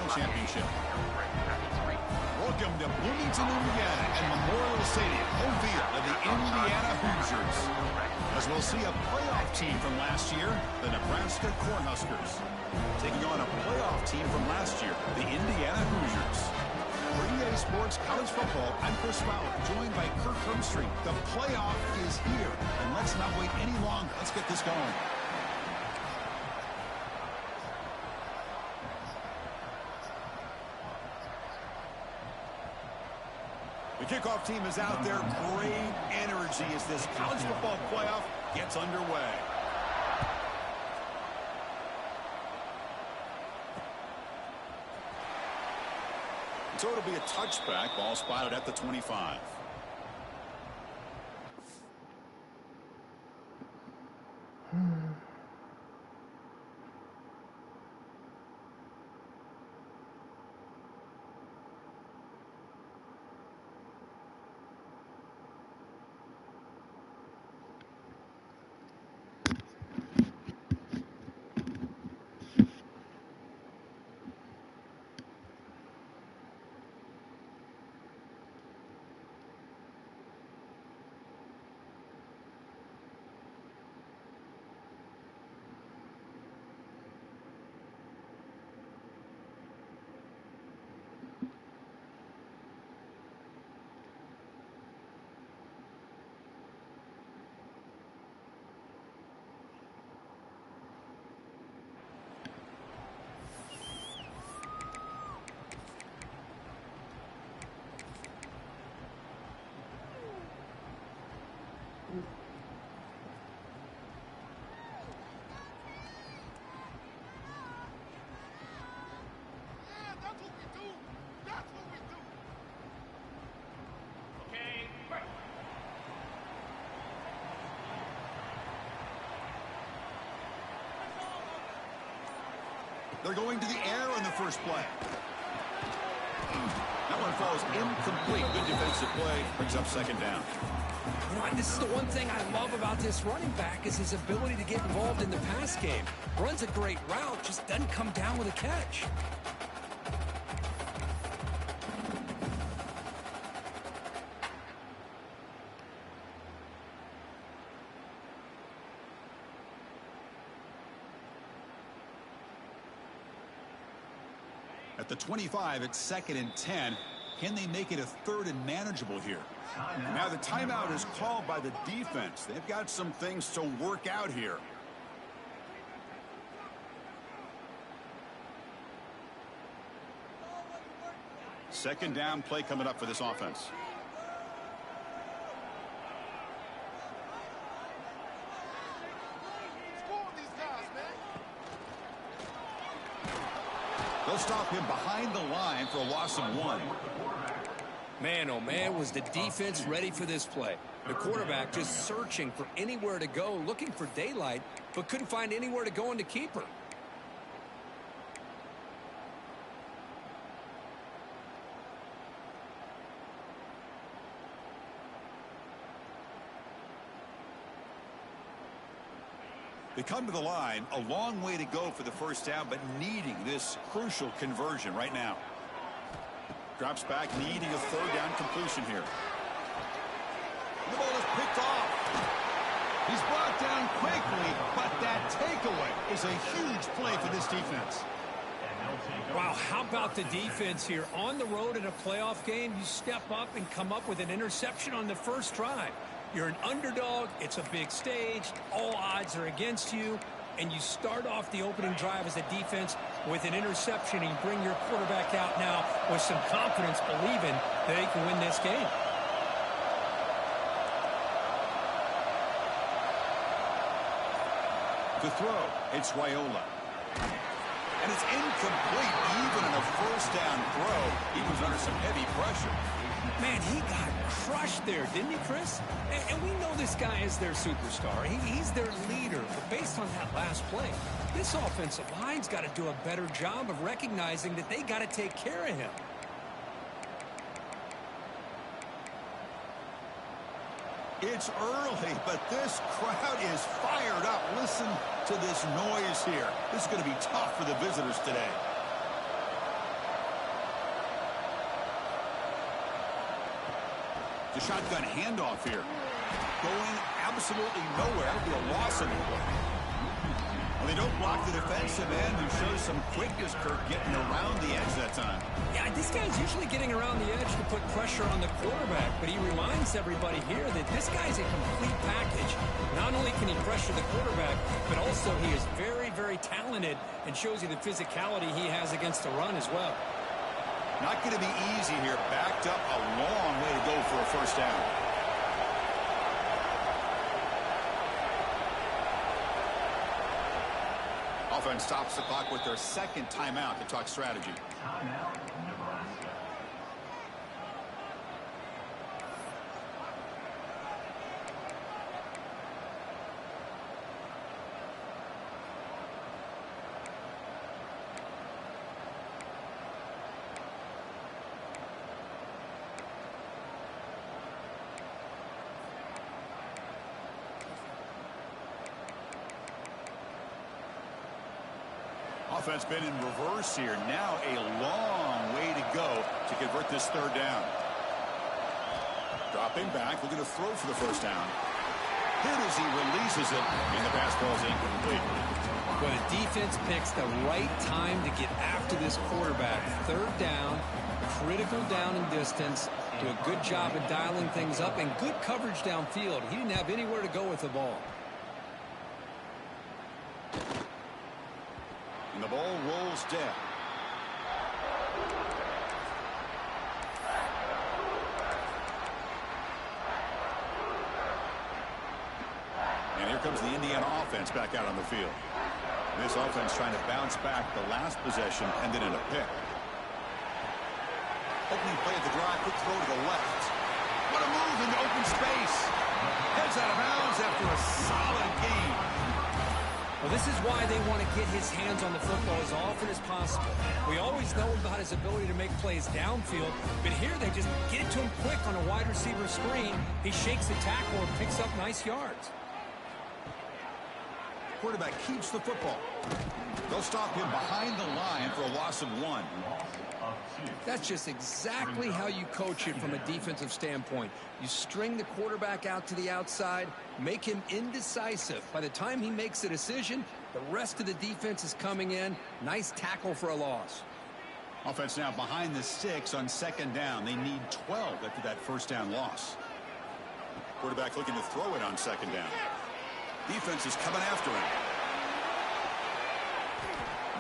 national championship. Welcome to Bloomington, Indiana, and Memorial Stadium, home field of the Indiana Hoosiers. As we'll see a playoff team from last year, the Nebraska Cornhuskers, taking on a playoff team from last year, the Indiana Hoosiers. For EA Sports College Football, I'm Chris Fowler, joined by Kirk Hermstreet. The playoff is here, and let's not wait any longer. Let's get this going. The kickoff team is out there. Great energy as this college football playoff gets underway. So it'll be a touchback. Ball spotted at the 25. They're going to the air on the first play. That one falls incomplete. Good defensive play. Brings up second down. You know, this is the one thing I love about this running back is his ability to get involved in the pass game. Runs a great route, just doesn't come down with a catch. At the 25, it's 2nd and 10. Can they make it a 3rd and manageable here? Now the timeout is called by the defense. They've got some things to work out here. Second down play coming up for this offense. They'll stop him behind the line for a loss of 1. Man, oh man, was the defense ready for this play. The quarterback just searching for anywhere to go, looking for daylight, but couldn't find anywhere to go in the keeper. They come to the line, a long way to go for the first down, but needing this crucial conversion right now. Drops back, needing a 3rd down completion here. The ball is picked off. He's brought down quickly, but that takeaway is a huge play for this defense. Wow, how about the defense here? On the road in a playoff game, you step up and come up with an interception on the first drive. You're an underdog, it's a big stage, all odds are against you, and you start off the opening drive as a defense with an interception, and you bring your quarterback out now with some confidence, believing that they can win this game. To throw, it's Raiola. And it's incomplete, even in a first down throw. He was under some heavy pressure. Man, he got crushed there, didn't he, Chris? And we know this guy is their superstar. He's their leader. But based on that last play, this offensive line's got to do a better job of recognizing that they got to take care of him. It's early, but this crowd is fired up. Listen to this noise here. This is going to be tough for the visitors today. The shotgun handoff here. Going absolutely nowhere. That'll be a loss in the play. Well, they don't block the defensive end, who shows some quickness, Kirk, getting around the edge that time. Yeah, this guy's usually getting around the edge to put pressure on the quarterback, but he reminds everybody here that this guy's a complete package. Not only can he pressure the quarterback, but also he is very, very talented and shows you the physicality he has against the run as well. Not going to be easy here. Backed up a long way to go for a first down. Offense stops the clock with their second timeout to talk strategy. Timeout, Nebraska. Offense been in reverse here. Now a long way to go to convert this third down. Dropping back, looking to throw for the first down. Here as he releases it, and the pass ball's incomplete. Well, the defense picks the right time to get after this quarterback. Third down, critical down and distance. Do a good job of dialing things up and good coverage downfield. He didn't have anywhere to go with the ball. And the ball rolls dead. And here comes the Indiana offense back out on the field. This offense trying to bounce back. The last possession ended in a pick. Opening play of the drive, quick throw to the left. What a move into open space. Heads out of bounds after a solid game. Well, this is why they want to get his hands on the football as often as possible. We always know about his ability to make plays downfield, but here they just get it to him quick on a wide receiver screen. He shakes the tackle and picks up nice yards. Quarterback keeps the football. They'll stop him behind the line for a loss of 1. That's just exactly how you coach it from a defensive standpoint. You string the quarterback out to the outside, make him indecisive. By the time he makes a decision, the rest of the defense is coming in. Nice tackle for a loss. Offense now behind the 6 on second down. They need 12 after that first down loss. Quarterback looking to throw it on second down. Defense is coming after him.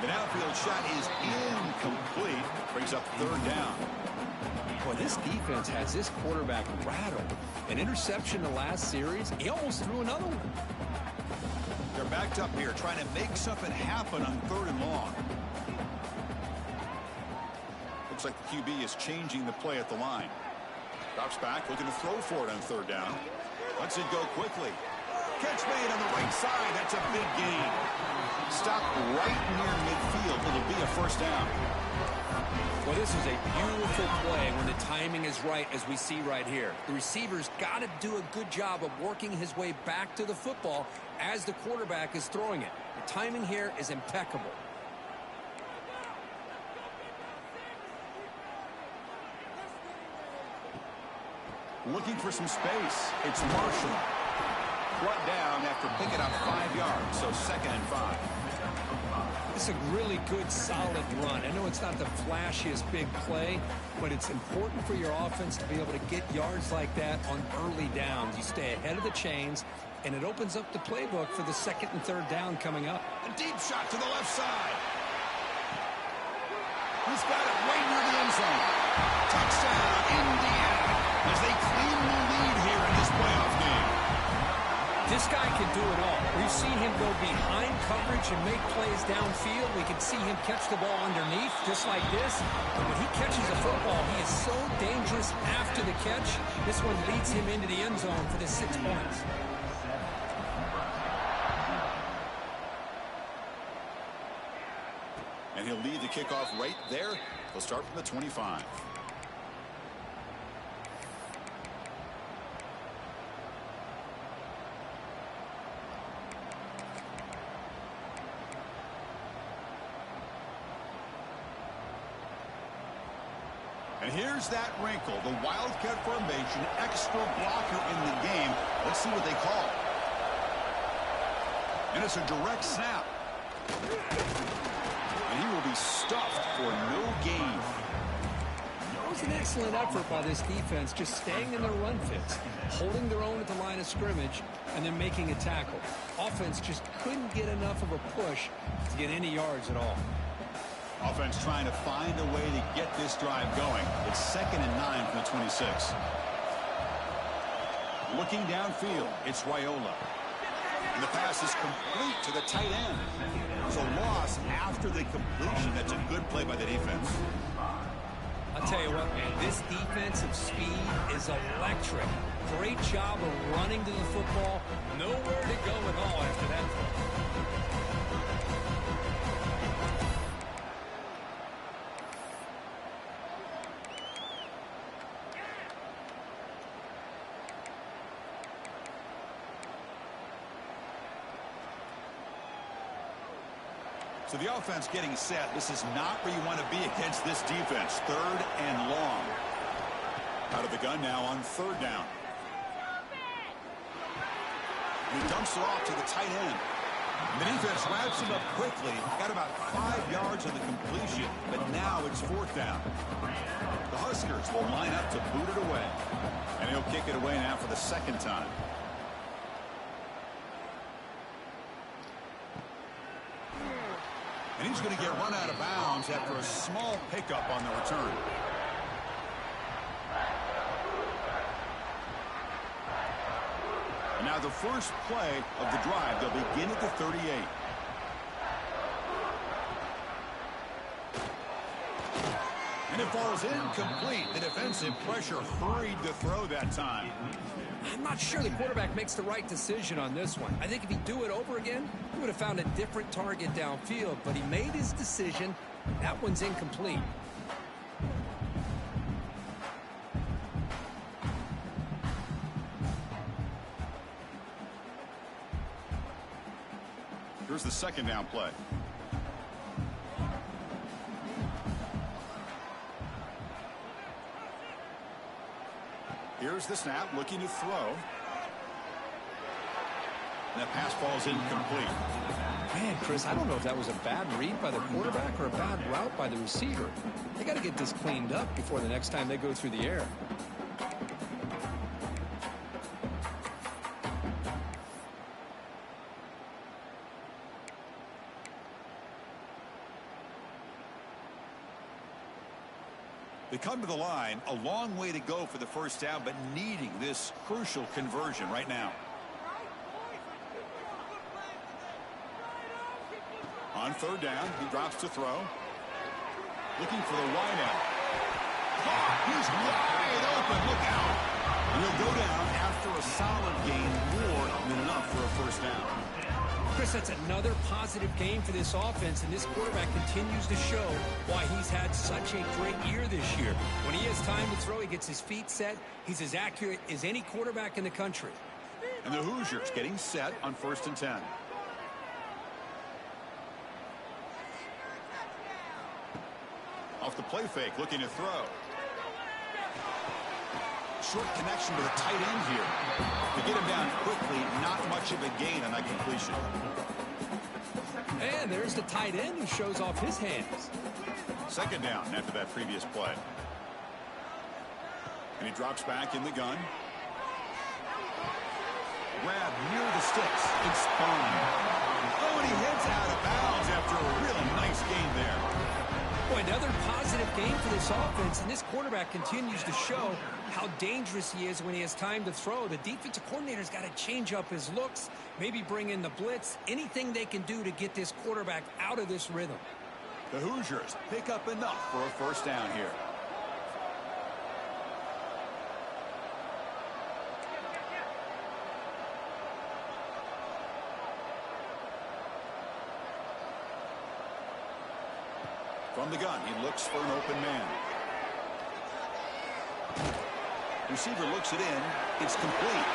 The downfield shot is incomplete. Brings up third down. Boy, this defense has this quarterback rattled. An interception in the last series. He almost threw another one. They're backed up here trying to make something happen on third and long. Looks like the QB is changing the play at the line. Drops back, looking to throw for it on third down. Lets it go quickly. Catch made on the right side. That's a big gain. Stop right near midfield. It'll be a first down. Well, this is a beautiful play when the timing is right, as we see right here. The receiver's got to do a good job of working his way back to the football as the quarterback is throwing it. The timing here is impeccable. Looking for some space. It's Marshall. Brought down after picking up 5 yards, so second and 5. It's a really good, solid run. I know it's not the flashiest big play, but it's important for your offense to be able to get yards like that on early downs. You stay ahead of the chains, and it opens up the playbook for the second and third down coming up. A deep shot to the left side. He's got it way near the end zone. Touchdown, Indiana, as they claim the lead here in this playoff game. This guy can do it all. We've seen him go behind coverage and make plays downfield. We can see him catch the ball underneath, just like this. But when he catches a football, he is so dangerous after the catch. This one leads him into the end zone for the 6 points. And he'll lead the kickoff right there. He'll start from the 25. And here's that wrinkle, the Wildcat formation, extra blocker in the game. Let's see what they call. And it's a direct snap. And he will be stuffed for no gain. It was an excellent effort by this defense, just staying in their run fits, holding their own at the line of scrimmage, and then making a tackle. Offense just couldn't get enough of a push to get any yards at all. Offense trying to find a way to get this drive going. It's 2nd and 9 from the 26. Looking downfield, it's Raiola. And the pass is complete to the tight end. It's a loss after the completion. That's a good play by the defense. I'll tell you what, man, this defensive speed is electric. Great job of running to the football. Nowhere to go at all after that play. So the offense getting set. This is not where you want to be against this defense. 3rd and long. Out of the gun now on 3rd down. He dumps it off to the tight end. The defense wraps him up quickly. Got about 5 yards on the completion, but now it's 4th down. The Huskers will line up to boot it away. And he'll kick it away now for the 2nd time. And he's going to get run out of bounds after a small pickup on the return. And now the first play of the drive. They'll begin at the 38. And it falls incomplete. The defensive pressure hurried to throw that time. I'm not sure the quarterback makes the right decision on this one. I think if he'd do it over again, he would have found a different target downfield, but he made his decision. That one's incomplete. Here's the 2nd down play. Here's the snap, looking to throw. And that pass falls incomplete. Man, Chris, I don't know if that was a bad read by the quarterback or a bad route by the receiver. They got to get this cleaned up before the next time they go through the air. They come to the line, a long way to go for the 1st down, but needing this crucial conversion right now. On 3rd down, he drops to throw. Looking for the wide out. He's wide open. Look out. And he'll go down after a solid gain, more than enough for a 1st down. Chris, that's another positive game for this offense, and this quarterback continues to show why he's had such a great year this year. When he has time to throw, he gets his feet set. He's as accurate as any quarterback in the country. And the Hoosiers getting set on 1st and 10. Off the play fake, looking to throw. Short connection to the tight end here. To get him down quickly, not much of a gain on that completion. And there's the tight end who shows off his hands. 2nd down after that previous play. And he drops back in the gun. Grab near the sticks. It's fine. Oh, and he heads out of bounds after a really nice gain there. Boy, another positive game for this offense, and this quarterback continues to show how dangerous he is when he has time to throw. The defensive coordinator's got to change up his looks, maybe bring in the blitz, anything they can do to get this quarterback out of this rhythm. The Hoosiers pick up enough for a 1st down here. From the gun, he looks for an open man. Receiver looks it in. It's complete.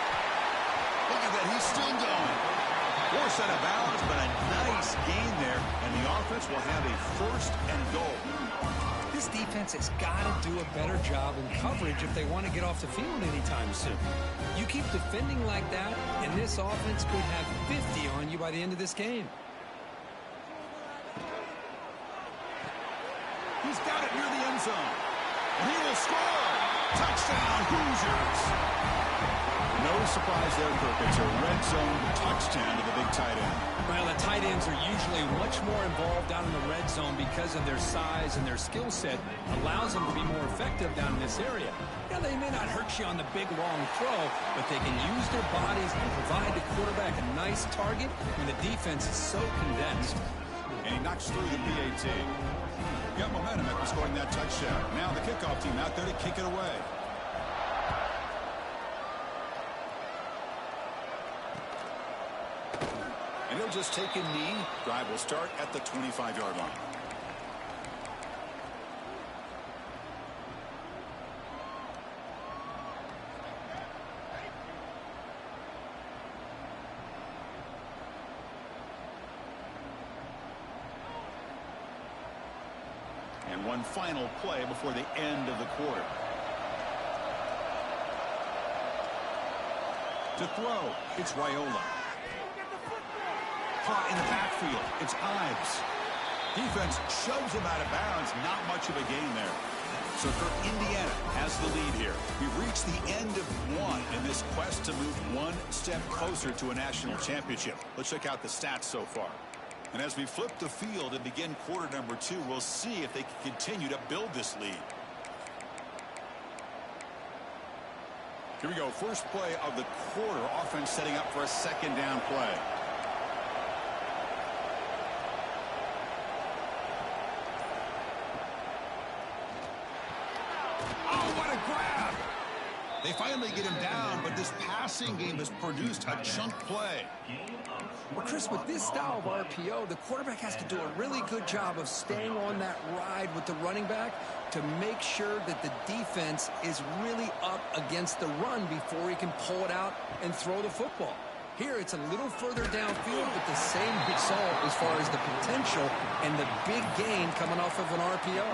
Look at that. He's still going. Forced out of bounds, but a nice gain there. And the offense will have a 1st and goal. This This defense has got to do a better job in coverage if they want to get off the field anytime soon. You keep defending like that, and this offense could have 50 on you by the end of this game. He's got it near the end zone. And he will score. Touchdown, Hoosiers. No surprise there, Kirk. It's a red zone touchdown to the big tight end. Well, the tight ends are usually much more involved down in the red zone because of their size and their skill set allows them to be more effective down in this area. Now, they may not hurt you on the big, long throw, but they can use their bodies and provide the quarterback a nice target when the defense is so condensed. And he knocks through the PAT. Got momentum after scoring that touchdown. Now the kickoff team out there to kick it away. And he'll just take a knee. Drive will start at the 25-yard line. And one final play before the end of the quarter. To throw, it's Raiola. Caught in the backfield, it's Ives. Defense shoves him out of bounds. Not much of a gain there. So Kirk, Indiana has the lead here. We've reached the end of one in this quest to move one step closer to a national championship. Let's check out the stats so far. And as we flip the field and begin quarter number 2, we'll see if they can continue to build this lead. Here we go. First play of the quarter. Offense setting up for a second down play. Oh, what a grab! They finally get him down, but this passing game has produced a chunk play. Well, Chris, with this style of RPO, the quarterback has to do a really good job of staying on that ride with the running back to make sure that the defense is really up against the run before he can pull it out and throw the football. Here, it's a little further downfield, but the same result as far as the potential and the big gain coming off of an RPO.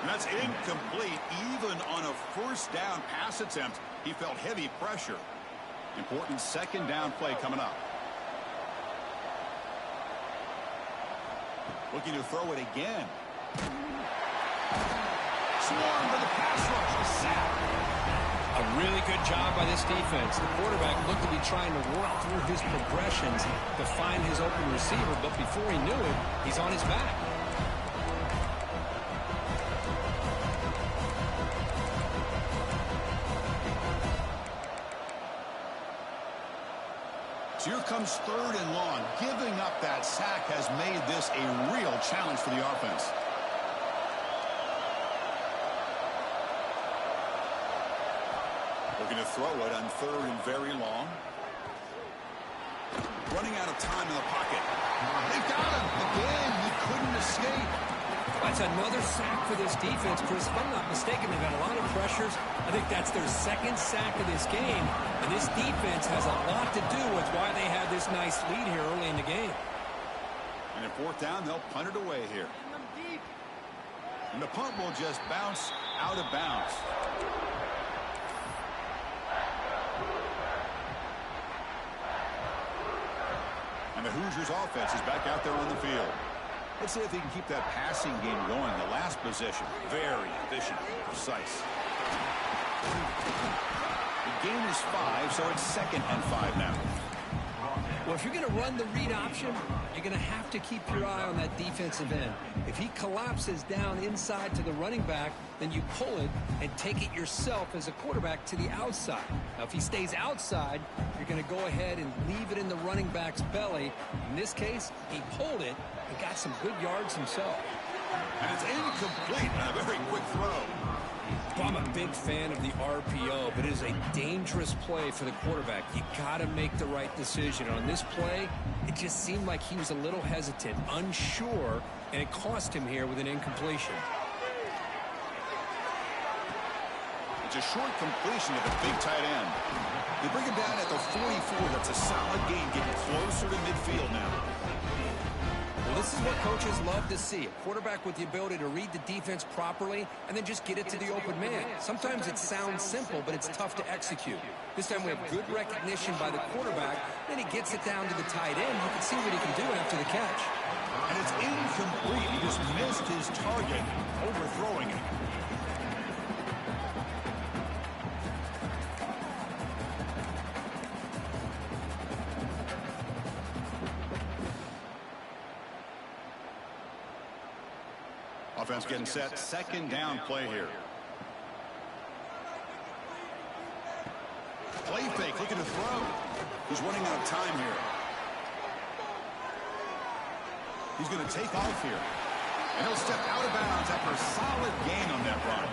And that's incomplete. Even on a first down pass attempt, he felt heavy pressure. Important second down play coming up. Looking to throw it again. Swarm for the pass rush. A sack. A really good job by this defense. The quarterback looked to be trying to work through his progressions to find his open receiver, but before he knew it, he's on his back. So here comes third and long. Giving up that sack has made this a real challenge for the offense. Looking to throw it on third and very long. Running out of time in the pocket. They've got him. Again, he couldn't escape. That's another sack for this defense, Chris. If I'm not mistaken, they've had a lot of pressures. I think that's their second sack of this game. And this defense has a lot to do with why they had this nice lead here early in the game. And at fourth down, they'll punt it away here. And the punt will just bounce out of bounds. And the Hoosiers offense is back out there on the field. Let's see if he can keep that passing game going. The last possession, very efficient, precise. The gain is 5, so it's 2nd and 5 now. Well, if you're going to run the read option, you're going to have to keep your eye on that defensive end. If he collapses down inside to the running back, then you pull it and take it yourself as a quarterback to the outside. Now, if he stays outside, you're going to go ahead and leave it in the running back's belly. In this case, he pulled it and got some good yards himself. And it's incomplete on a very quick throw. Well, I'm a big fan of the RPO, but it is a dangerous play for the quarterback. You got to make the right decision. On this play, it just seemed like he was a little hesitant, unsure, and it cost him here with an incompletion. It's a short completion to the big tight end. They bring him down at the 44. That's a solid gain, getting closer to midfield now. Well, this is what coaches love to see. A quarterback with the ability to read the defense properly and then just get it to the open man. Sometimes it sounds simple, but it's tough to execute. This time we have good recognition by the quarterback. Then he gets it down to the tight end. You can see what he can do after the catch. And it's incomplete. He just missed his target, overthrowing it. Offense getting set. Second down play here. Play fake, looking to throw. He's running out of time here. He's going to take off here. And he'll step out of bounds after a solid gain on that run.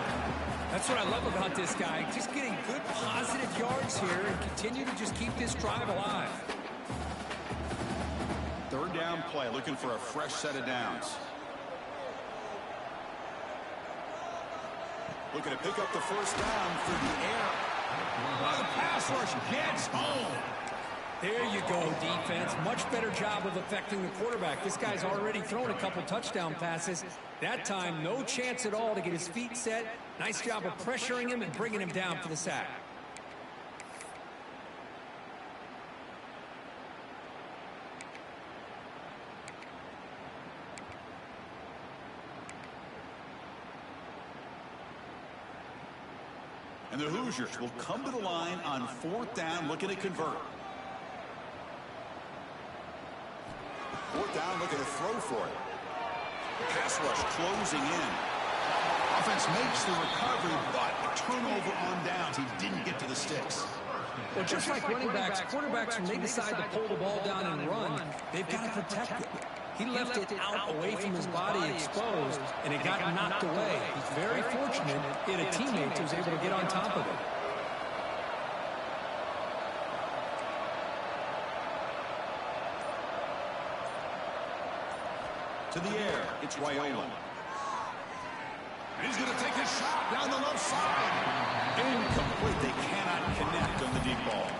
That's what I love about this guy. Just getting good positive yards here and continue to just keep this drive alive. Third down play, looking for a fresh set of downs. Looking to pick up the first down through the air. Oh, the pass rush gets home. There you go, defense. Much better job of affecting the quarterback. This guy's already thrown a couple touchdown passes. That time, no chance at all to get his feet set. Nice job of pressuring him and bringing him down for the sack. And the Hoosiers will come to the line on fourth down, looking to convert. Fourth down, looking to throw for it. Pass rush closing in. Offense makes the recovery, but a turnover on downs. He didn't get to the sticks. Well, just like running backs, quarterbacks, when they decide to pull the ball down and run, they've got to protect it. He left it out away from his body exposed, and it got knocked away. He's very fortunate he had a teammate who was able to get on top of it. To the air, it's Raiola. He's going to take a shot down the left side. Incomplete. They cannot connect on the deep ball.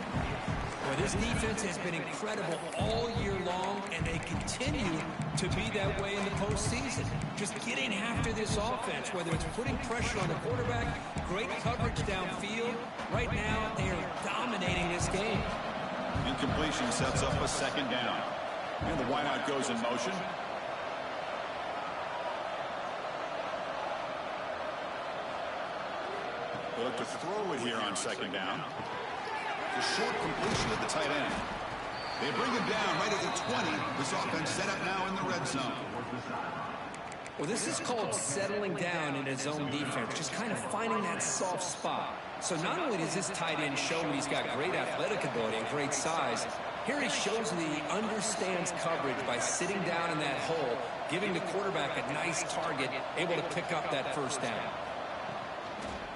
Well, this defense has been incredible all year long, and they continue to be that way in the postseason. Just getting after this offense, whether it's putting pressure on the quarterback, great coverage downfield. Right now, they are dominating this game. Incompletion sets up a second down. And the wideout goes in motion. They look to throw it here on second down. The short completion at the tight end. They bring him down right at the 20. This offense set up now in the red zone. Well, this is called settling down in his own defense, just kind of finding that soft spot. So not only does this tight end show that he's got great athletic ability and great size, here he shows that he understands coverage by sitting down in that hole, giving the quarterback a nice target, able to pick up that first down.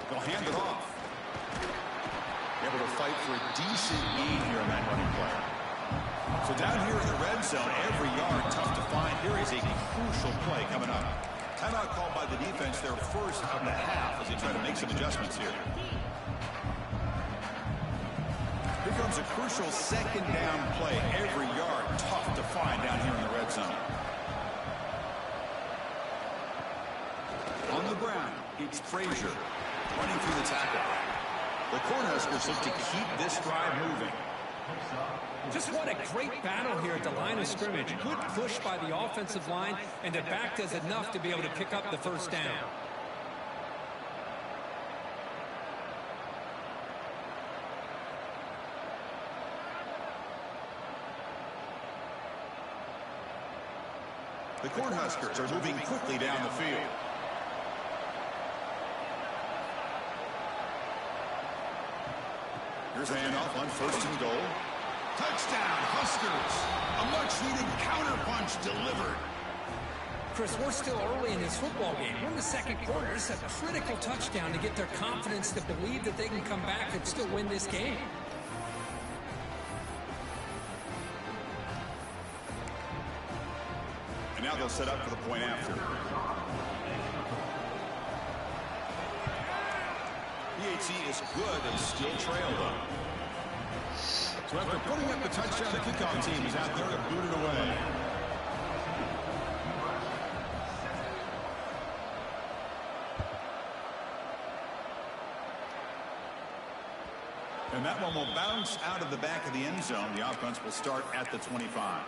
They'll hand it off. Able to fight for a decent gain here in that running play. So down here in the red zone, every yard tough to find. Here is a crucial play coming up. Timeout called by the defense, their first of the half, as they try to make some adjustments here. Here comes a crucial second down play. Every yard tough to find down here in the red zone. On the ground, it's Frazier running through the tackle. The Cornhuskers look to keep this drive moving. Just what a great battle here at the line of scrimmage. Good push by the offensive line, and the back does enough to be able to pick up the first down. The Cornhuskers are moving quickly down the field. Here's a handoff on first and goal. Touchdown, Huskers. A much-needed counterpunch delivered. Chris, we're still early in this football game. We're in the second quarter. It's a critical touchdown to get their confidence to believe that they can come back and still win this game. And now they'll set up for the point after. BHC is good. They still trail, though. So after putting up the touchdown, the kickoff team is out there to boot it away. And that one will bounce out of the back of the end zone. The offense will start at the 25.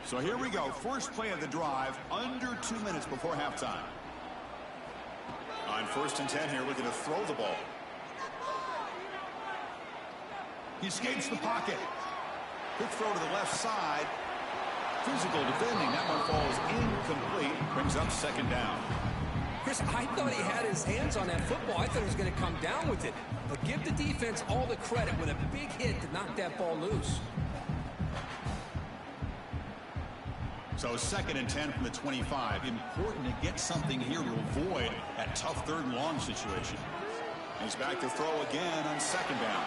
So here we go. First play of the drive, under 2 minutes before halftime. On 1st and 10 here, looking to throw the ball. He escapes the pocket. Quick throw to the left side. Physical defending. That one falls incomplete. Brings up 2nd down. Chris, I thought he had his hands on that football. I thought he was going to come down with it. But give the defense all the credit with a big hit to knock that ball loose. So 2nd and 10 from the 25. Important to get something here to avoid that tough 3rd and long situation. He's back to throw again on 2nd down.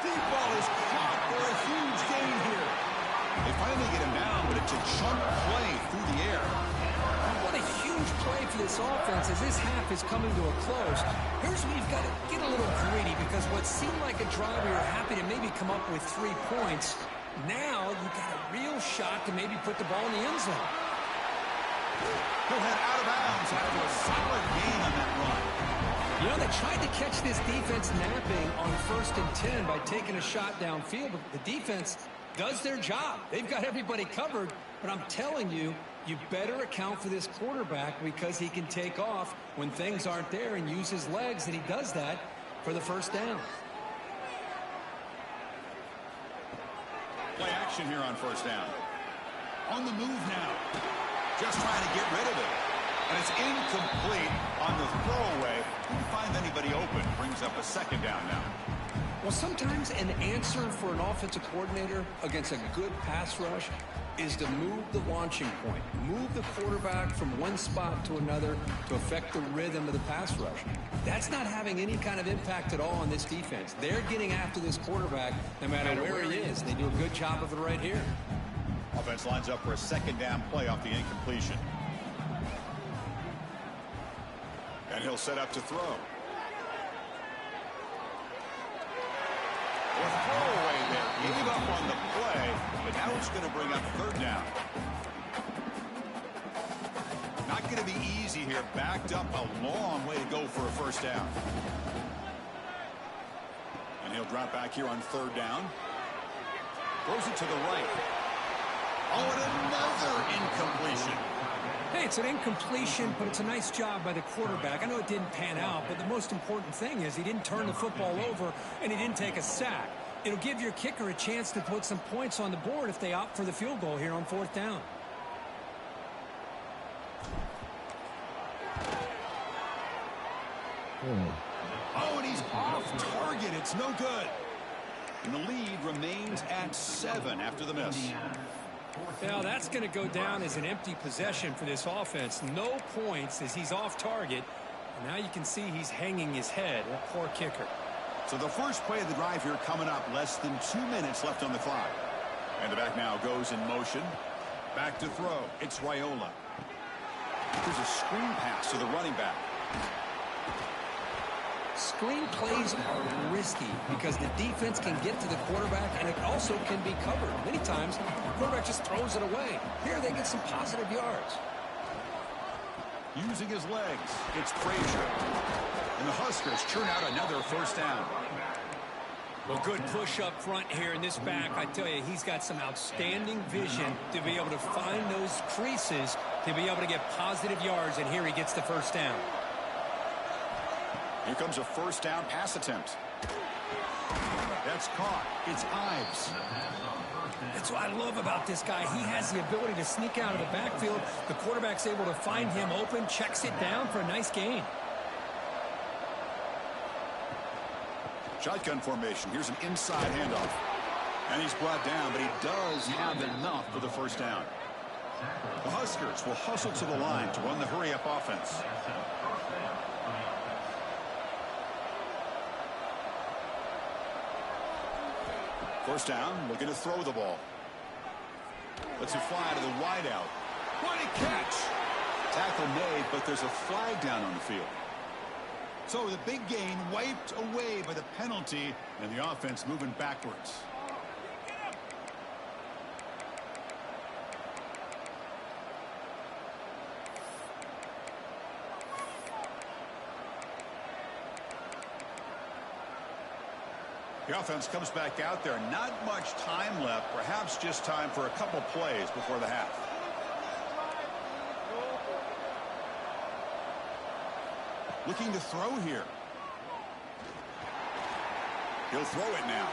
Deep ball is caught for a huge gain here. They finally get him down, but it's a chunk play through the air. What a huge play for this offense as this half is coming to a close. Here's where you've got to get a little greedy because what seemed like a drive where you're happy to maybe come up with 3 points, now you've got a real shot to maybe put the ball in the end zone. He'll head out of bounds after a solid gain on that run. You know, they tried to catch this defense napping on 1st and 10 by taking a shot downfield, but the defense does their job. They've got everybody covered, but I'm telling you, you better account for this quarterback because he can take off when things aren't there and use his legs, and he does that for the 1st down. Play action here on 1st down. On the move now. Just trying to get rid of it. And it's incomplete on the throwaway. Didn't find anybody open. Brings up a 2nd down now. Well, sometimes an answer for an offensive coordinator against a good pass rush is to move the launching point. Move the quarterback from one spot to another to affect the rhythm of the pass rush. That's not having any kind of impact at all on this defense. They're getting after this quarterback no matter where he is. They do a good job of it right here. Offense lines up for a 2nd down play off the incompletion. And he'll set up to throw. Or throwaway there. Gave up on the play, but now it's going to bring up 3rd down. Not going to be easy here. Backed up a long way to go for a 1st down. And he'll drop back here on 3rd down. Throws it to the right. Oh, and another incompletion. Hey, it's an incompletion, but it's a nice job by the quarterback. I know it didn't pan out, but the most important thing is he didn't turn the football over and he didn't take a sack. It'll give your kicker a chance to put some points on the board if they opt for the field goal here on 4th down. Oh, and he's off target. It's no good. And the lead remains at 7 after the miss. Now, that's going to go down as an empty possession for this offense. No points as he's off target. And now you can see he's hanging his head. A poor kicker. So the first play of the drive here coming up. Less than 2 minutes left on the clock. And the back now goes in motion. Back to throw. It's Raiola. There's a screen pass to the running back. Screen plays are risky because the defense can get to the quarterback and it also can be covered. Many times, the quarterback just throws it away. Here, they get some positive yards. Using his legs, it's Frazier. And the Huskers churn out another 1st down. Well, good push up front here in this back. I tell you, he's got some outstanding vision to be able to find those creases to be able to get positive yards, and here he gets the 1st down. Here comes a 1st down pass attempt. That's caught. It's Ives. That's what I love about this guy. He has the ability to sneak out of the backfield. The quarterback's able to find him open, checks it down for a nice gain. Shotgun formation. Here's an inside handoff. And he's brought down, but he does have enough for the 1st down. The Huskers will hustle to the line to run the hurry-up offense. First down, looking to throw the ball. Lets it fly to the wideout. What a catch! Tackle made, but there's a flag down on the field. So the big gain wiped away by the penalty, and the offense moving backwards. The offense comes back out there. Not much time left. Perhaps just time for a couple plays before the half. Looking to throw here. He'll throw it now.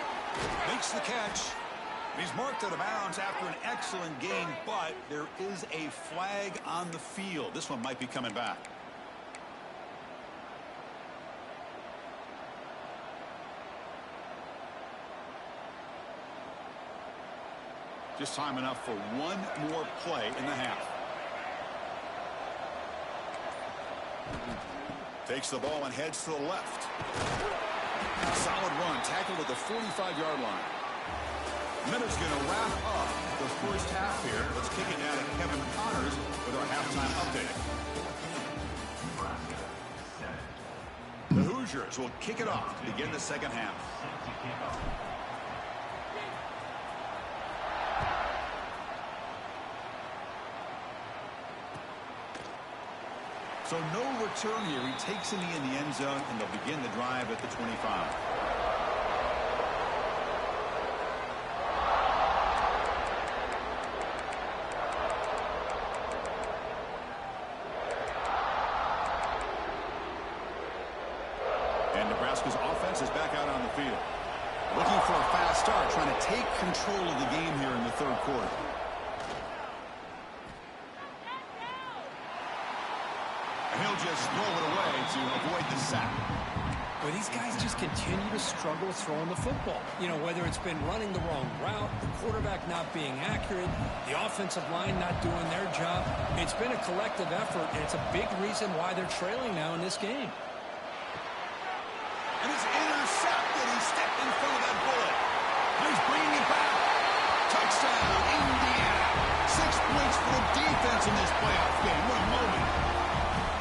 Makes the catch. He's marked out of bounds after an excellent gain, but there is a flag on the field. This one might be coming back. Just time enough for one more play in the half. Takes the ball and heads to the left. Solid run, tackled at the 45-yard line. Minute's going to wrap up the first half here. Let's kick it down to Kevin Connors with our halftime update. The Hoosiers will kick it off to begin the second half. So no return here. He takes it in the end zone, and they'll begin the drive at the 25. And Nebraska's offense is back out on the field. Looking for a fast start, trying to take control of the game here in the third quarter. He'll just throw it away to avoid the sack. Well, these guys just continue to struggle throwing the football. You know, whether it's been running the wrong route, the quarterback not being accurate, the offensive line not doing their job. It's been a collective effort, and it's a big reason why they're trailing now in this game. And it's intercepted. He stepped in front of that bullet. He's bringing it back. Touchdown, Indiana. 6 points for the defense in this playoff game. What a moment.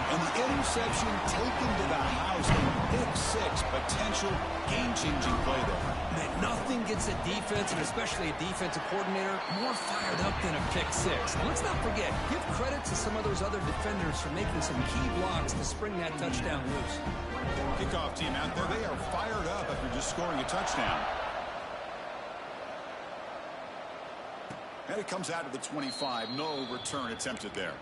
And the interception taken to the house. Pick six, potential game-changing play there. Man, nothing gets a defense, and especially a defensive coordinator, more fired up than a pick six. And let's not forget, give credit to some of those other defenders for making some key blocks to spring that touchdown loose. Kickoff team out there, they are fired up after just scoring a touchdown. And it comes out of the 25. No return attempted there.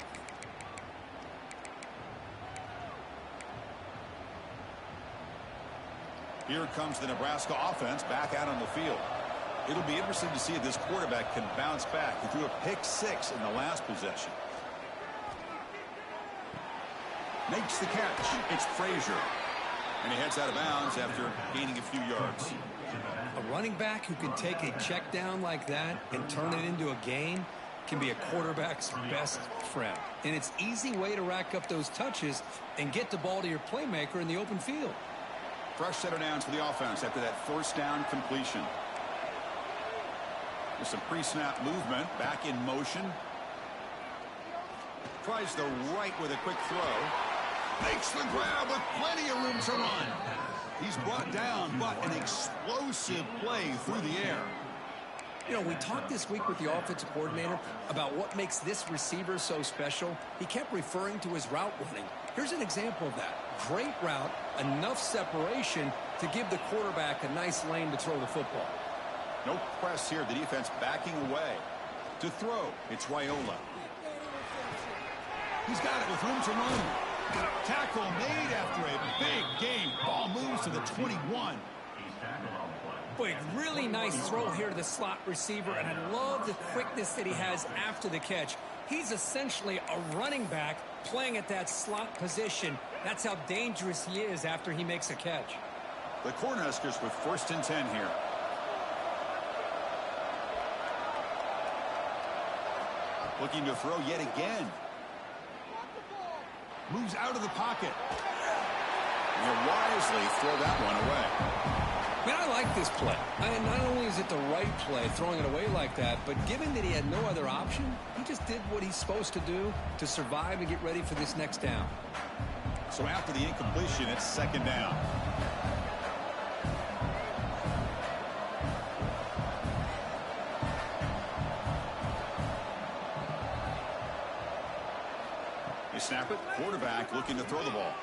Here comes the Nebraska offense back out on the field. It'll be interesting to see if this quarterback can bounce back. He threw a pick six in the last possession. Makes the catch. It's Frazier. And he heads out of bounds after gaining a few yards. A running back who can take a check down like that and turn it into a gain can be a quarterback's best friend. And it's an easy way to rack up those touches and get the ball to your playmaker in the open field. Fresh set of downs for the offense after that first down completion. There's some pre-snap movement. Back in motion. Tries the right with a quick throw. Makes the grab with plenty of room to run. He's brought down, but an explosive play through the air. You know, we talked this week with the offensive coordinator about what makes this receiver so special. He kept referring to his route running. Here's an example of that. Great route, enough separation to give the quarterback a nice lane to throw the football. No press here. The defense backing away. To throw, it's Raiola. He's got it with room to run. Tackle made after a big game. Ball moves to the 21. Boy, really nice throw here to the slot receiver, and I love the quickness that he has after the catch. He's essentially a running back playing at that slot position. That's how dangerous he is after he makes a catch. The Cornhuskers with 1st and 10 here. Looking to throw yet again. Moves out of the pocket. And he'll wisely throw that one away. Man, I like this play. Not only is it the right play, throwing it away like that, but given that he had no other option, he just did what he's supposed to do to survive and get ready for this next down. So after the incompletion, it's 2nd down. They snap it. Quarterback looking to throw the ball.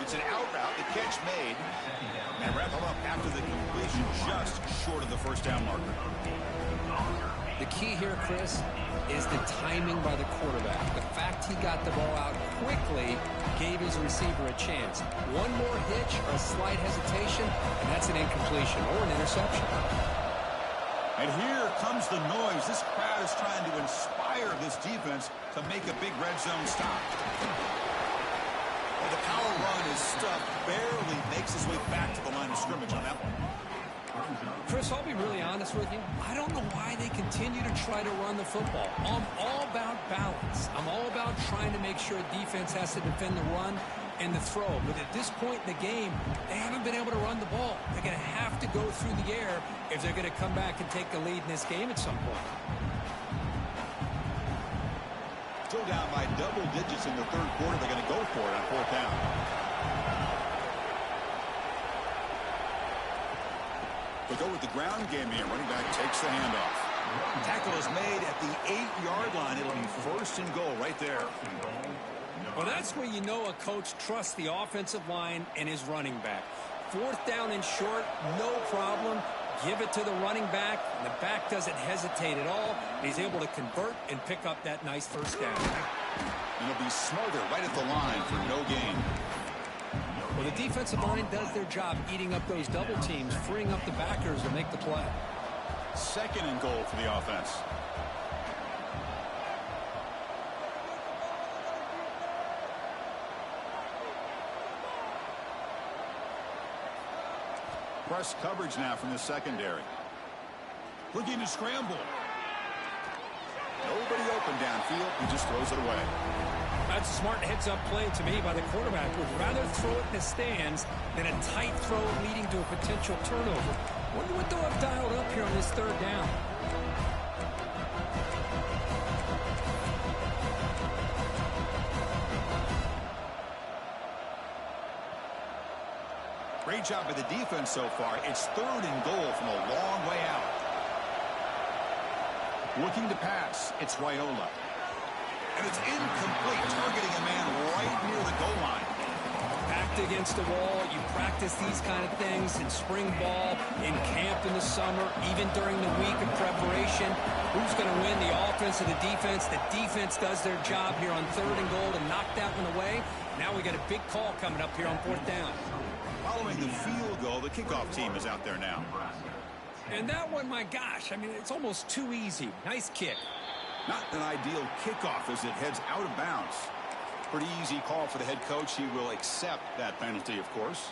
It's an out route. The catch made. And wrap him up after the completion. is just short of the first down marker. The key here, Chris, is the timing by the quarterback. The fact he got the ball out quickly gave his receiver a chance. One more hitch or a slight hesitation, and that's an incompletion or an interception. And here comes the noise. This crowd is trying to inspire this defense to make a big red zone stop. Well, the power run is stuffed, barely makes his way back to the line of scrimmage on that one. Chris, I'll be really honest with you. I don't know why they continue to try to run the football. I'm all about balance. I'm all about trying to make sure defense has to defend the run and the throw. But at this point in the game, they haven't been able to run the ball. They're going to have to go through the air if they're going to come back and take the lead in this game at some point. Still down by double digits in the third quarter. They're going to go for it on fourth down. They'll go with the ground game here. Running back takes the handoff. Tackle is made at the 8-yard line. It'll be first and goal right there. Well, that's where you know a coach trusts the offensive line and his running back. Fourth down and short, no problem. Give it to the running back. The back doesn't hesitate at all. He's able to convert and pick up that nice first down. And it'll be Smolder right at the line for no gain. Well, the defensive line does their job eating up those double teams, freeing up the backers to make the play. Second and goal for the offense. Press coverage now from the secondary. Looking to scramble. Nobody open downfield. He just throws it away. That's a smart heads-up play to me by the quarterback. Would rather throw it in the stands than a tight throw leading to a potential turnover. Wonder what they'll have dialed up here on this third down. Great job by the defense so far. It's third and goal from a long way out. Looking to pass. It's Raiola. And it's incomplete, targeting a man right near the goal line. Packed against the wall. You practice these kind of things in spring ball, in camp in the summer, even during the week of preparation. Who's going to win, the offense or the defense? The defense does their job here on third and goal to knock that one away. Now we got a big call coming up here on fourth down. Following the field goal, the kickoff team is out there now. And that one, my gosh, I mean, it's almost too easy. Nice kick. Not an ideal kickoff as it heads out of bounds. Pretty easy call for the head coach. He will accept that penalty, of course.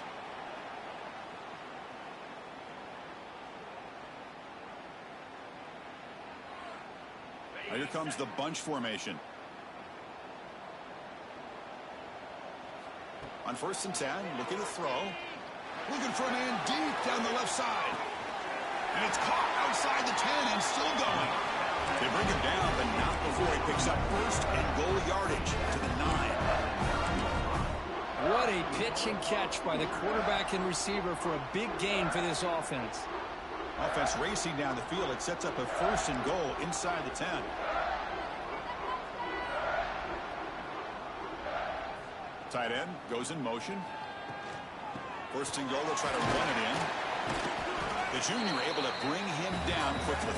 Now here comes the bunch formation. On first and 10, looking to throw. Looking for a man deep down the left side. And it's caught outside the 10 and still going. They bring him down, but not before he picks up first and goal yardage to the 9. What a pitch and catch by the quarterback and receiver for a big gain for this offense. Offense racing down the field. It sets up a first and goal inside the 10. Tight end goes in motion. First and goal, they'll try to run it in. The junior able to bring him down quickly.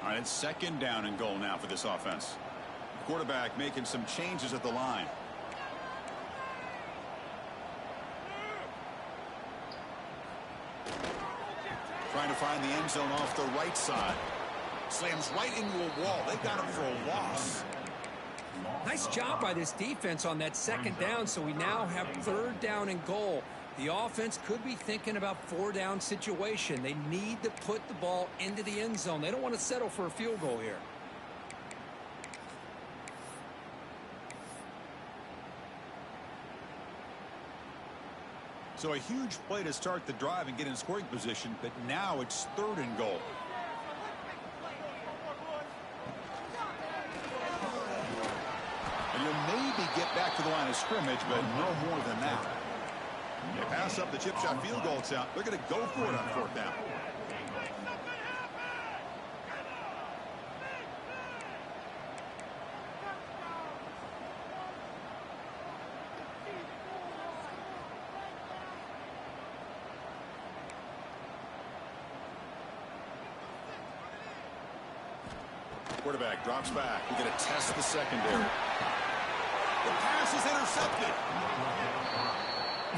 All right, it's second down and goal now for this offense. Quarterback making some changes at the line. Trying to find the end zone off the right side. Slams right into a wall. They've got him for a loss. Nice job by this defense on that second down, so we now have third down and goal. The offense could be thinking about four-down situation. They need to put the ball into the end zone. They don't want to settle for a field goal here. So a huge play to start the drive and get in scoring position, but now it's third and goal. And you'll maybe get back to the line of scrimmage, but no more than that. They pass up the chip shot field goal attempt. They're going to go for it on fourth down. Quarterback drops back. We're going to test the secondary. The pass is intercepted.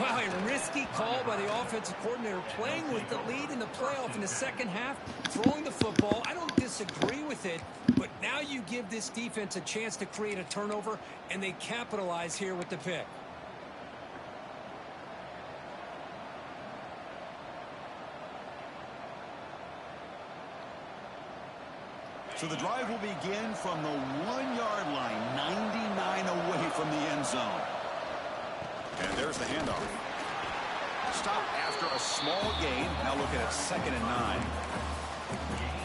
Wow, a risky call by the offensive coordinator, playing with the lead in the playoff in the second half, throwing the football. I don't disagree with it, but now you give this defense a chance to create a turnover, and they capitalize here with the pick. So the drive will begin from the 1-yard line, 99 away from the end zone. And there's the handoff. Stop after a small gain. Now looking at 2nd and 9.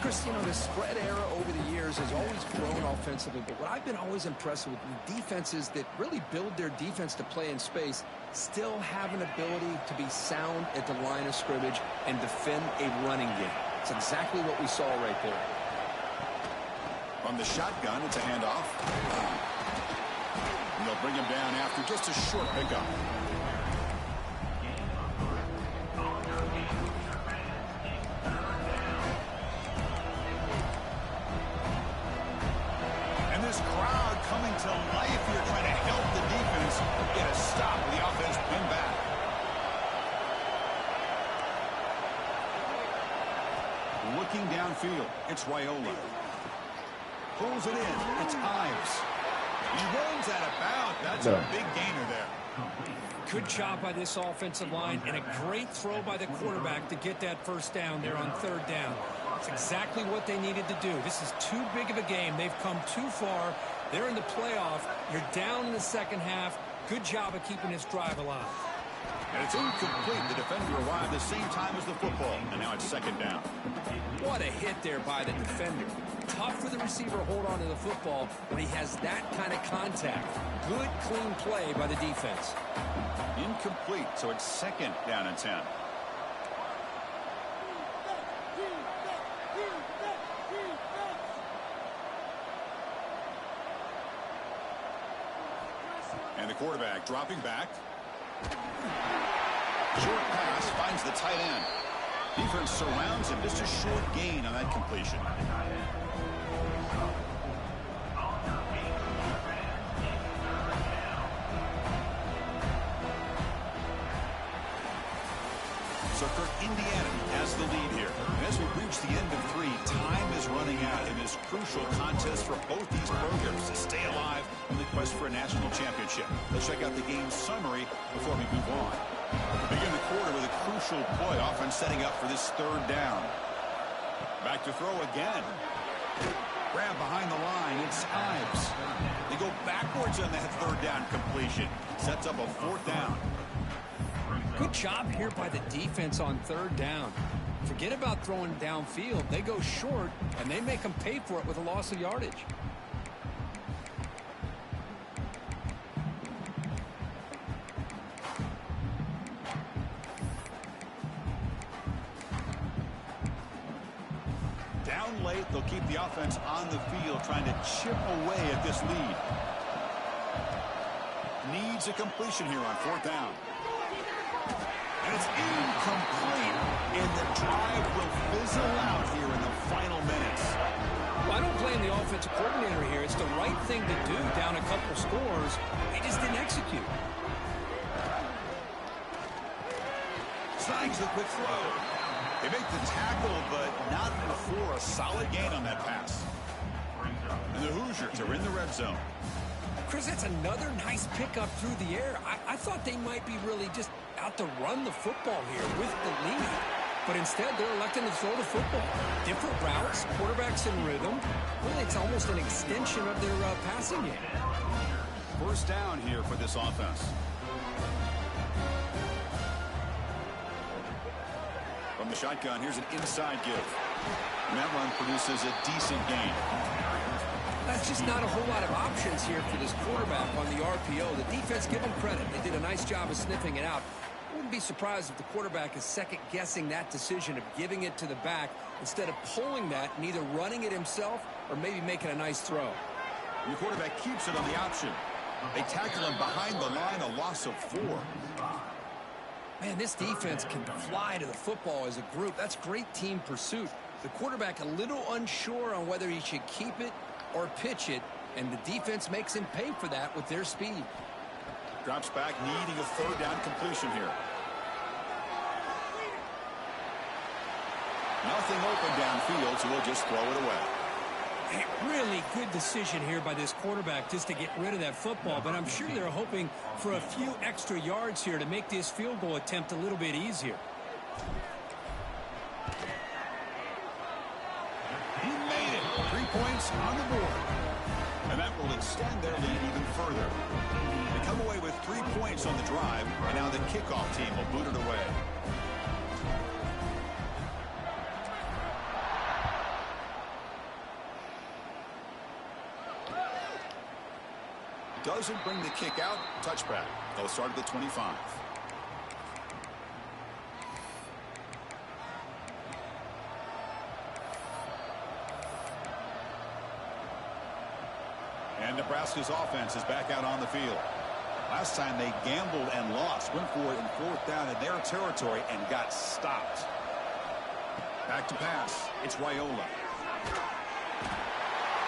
Chris, you know, the spread era over the years has always grown offensively, but what I've been always impressed with defenses that really build their defense to play in space still have an ability to be sound at the line of scrimmage and defend a running game. It's exactly what we saw right there. From the shotgun, it's a handoff. And they'll bring him down after just a short pickup. And this crowd coming to life here, trying to help the defense get a stop with the offense pinned back. Looking downfield, it's Raiola. Pulls it in. It's Ives. He runs out of bounds. That's a big gainer there. Good job by this offensive line, and a great throw by the quarterback to get that first down there on 3rd down. It's exactly what they needed to do. This is too big of a game. They've come too far. They're in the playoff. You're down in the second half. Good job of keeping this drive alive. And it's incomplete. The defender arrived the same time as the football, and now it's 2nd down. What a hit there by the defender. Tough for the receiver to hold on to the football when he has that kind of contact. Good, clean play by the defense. Incomplete, so it's 2nd down and 10. And the quarterback dropping back. Short pass finds the tight end. Defense surrounds him. Just a short gain on that completion. So for Indiana has the lead here. And as we reach the end of 3, time is running out in this crucial contest for both these programs to stay alive in the quest for a national championship. Let's check out the game summary before we move on. Begin the quarter with a crucial play, offense setting up for this 3rd down. Back to throw again. Grab behind the line. It's Ives. They go backwards on that 3rd down completion. Sets up a 4th down. Good job here by the defense on 3rd down. Forget about throwing downfield. They go short, and they make them pay for it with a loss of yardage. Down late, they'll keep the offense on the field, trying to chip away at this lead. Needs a completion here on 4th down. And it's incomplete, and the drive will fizzle out here in the final minutes. Well, I don't blame the offensive coordinator here. It's the right thing to do down a couple scores. They just didn't execute. Snags the quick throw. They make the tackle, but not before a solid gain on that pass. And the Hoosiers are in the red zone. Chris, that's another nice pickup through the air. I thought they might be really just out to run the football here with the lead. But instead, they're electing to throw the football. Different routes, quarterbacks in rhythm. Really, it's almost an extension of their passing game. 1st down here for this offense. From the shotgun, here's an inside give. And that run produces a decent gain. That's just not a whole lot of options here for this quarterback on the RPO. The defense, give them credit. They did a nice job of sniffing it out. I wouldn't be surprised if the quarterback is second-guessing that decision of giving it to the back instead of pulling that and either running it himself or maybe making a nice throw. And the quarterback keeps it on the option. They tackle him behind the line, a loss of 4. Man, this defense can fly to the football as a group. That's great team pursuit. The quarterback a little unsure on whether he should keep it or pitch it, and the defense makes him pay for that with their speed. Drops back, needing a third down completion here. Nothing open downfield, so we'll just throw it away. A really good decision here by this quarterback just to get rid of that football, but I'm sure they're hoping for a few extra yards here to make this field goal attempt a little bit easier. He made it. 3 points on the board. And that will extend their lead even further. They come away with 3 points on the drive, and now the kickoff team will boot it away. Doesn't bring the kick out. Touchback. They'll start at the 25. And Nebraska's offense is back out on the field. Last time they gambled and lost. Went for it in 4th down in their territory and got stopped. Back to pass. It's Raiola.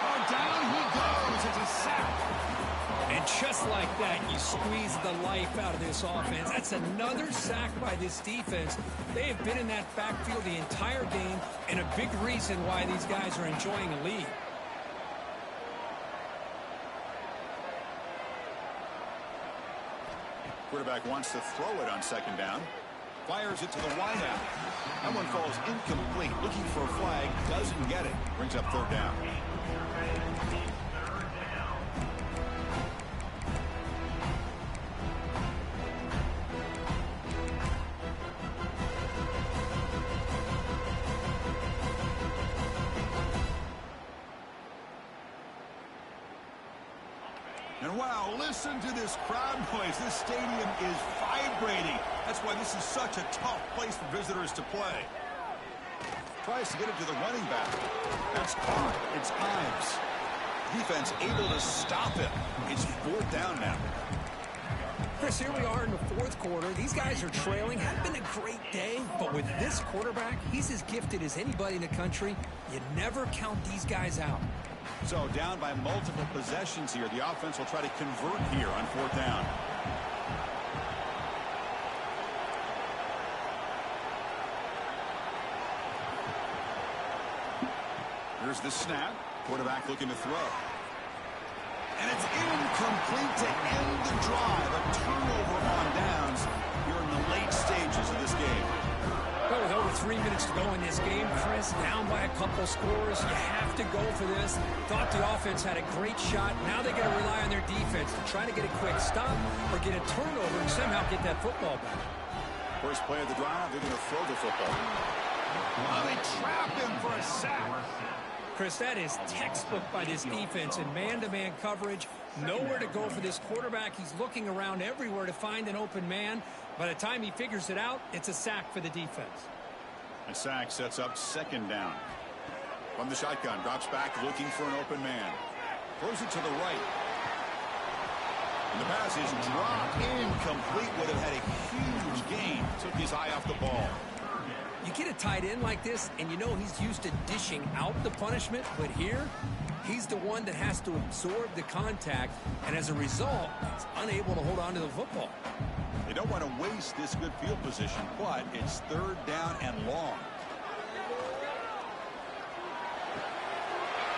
Oh, down he goes. It's a sack. And just like that, you squeeze the life out of this offense. That's another sack by this defense. They have been in that backfield the entire game, and a big reason why these guys are enjoying a lead. Quarterback wants to throw it on 2nd down. Fires it to the wideout. That one falls incomplete. Looking for a flag. Doesn't get it. Brings up 3rd down. And wow, listen to this crowd noise. This stadium is vibrating. That's why this is such a tough place for visitors to play. Tries to get it to the running back. That's caught. It's Ives. Defense able to stop him. It's 4th down now. Chris, here we are in the 4th quarter. These guys are trailing. Had been a great day, but with this quarterback, he's as gifted as anybody in the country. You never count these guys out. So down by multiple possessions here. The offense will try to convert here on 4th down. Here's the snap. Quarterback looking to throw. And it's incomplete to end the drive. A turnover on downs here in the late stages of this game. Well, with over 3 minutes to go in this game, Chris, down by a couple scores, you have to go for this. Thought the offense had a great shot. Now they got to rely on their defense to try to get a quick stop or get a turnover and somehow get that football back. First play of the drive, they're going to throw the football. Oh, they trap him for a sack. Chris, that is textbook by this defense in man-to-man coverage. Nowhere to go for this quarterback. He's looking around everywhere to find an open man. By the time he figures it out, it's a sack for the defense. A sack sets up 2nd down. From the shotgun, drops back looking for an open man. Throws it to the right. And the pass is dropped incomplete. Would have had a huge gain. Took his eye off the ball. You get a tight end like this, and you know he's used to dishing out the punishment, but here, he's the one that has to absorb the contact, and as a result, he's unable to hold on to the football. They don't want to waste this good field position, but it's 3rd down and long.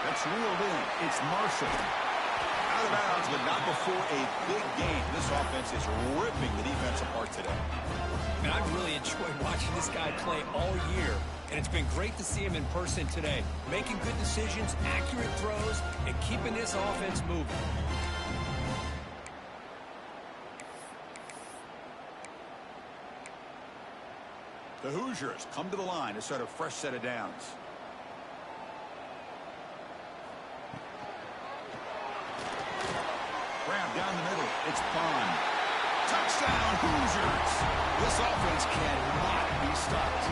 That's reeled in. It's Marshall. Out of bounds, but not before a big game. This offense is ripping the defense apart today. And I've really enjoyed watching this guy play all year, and it's been great to see him in person today. Making good decisions, accurate throws, and keeping this offense moving. The Hoosiers come to the line to start a fresh set of downs. Grab down the middle. It's Bond. Touchdown, Hoosiers. This offense cannot be stopped.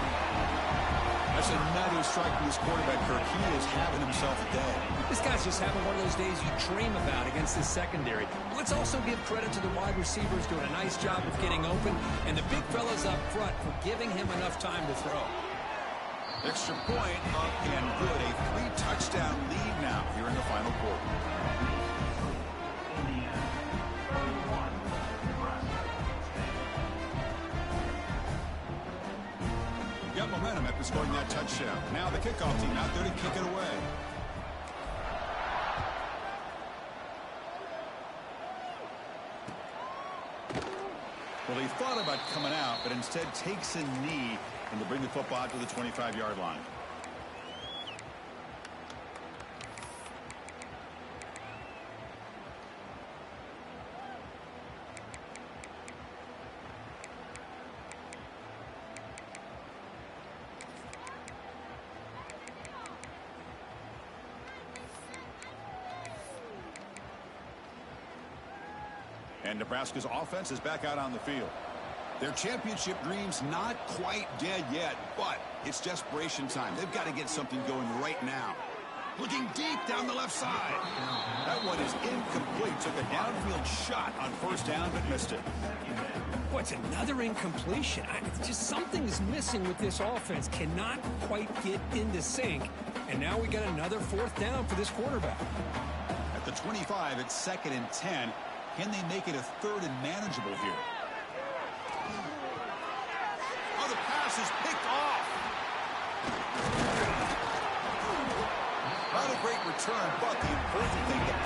That's a nutty strike from this quarterback, Kirk. He is having himself a day. This guy's just having one of those days you dream about against this secondary. Let's also give credit to the wide receivers doing a nice job of getting open, and the big fellas up front for giving him enough time to throw. Extra point up and good. A 3-touchdown lead now here in the final quarter. Got momentum after scoring that touchdown. Now the kickoff team out there to kick it away. Well, he thought about coming out, but instead takes a knee and to bring the football out to the 25-yard line. And Nebraska's offense is back out on the field. Their championship dreams not quite dead yet, but it's desperation time. They've got to get something going right now. Looking deep down the left side. That one is incomplete. Took a downfield shot on first down, but missed it. What's another incompletion? It's just something's missing with this offense. Cannot quite get into sync. And now we got another fourth down for this quarterback. At the 25, it's 2nd and 10. Can they make it a 3rd and manageable here? Oh, the pass is picked off. Not a great return, but the important thing, the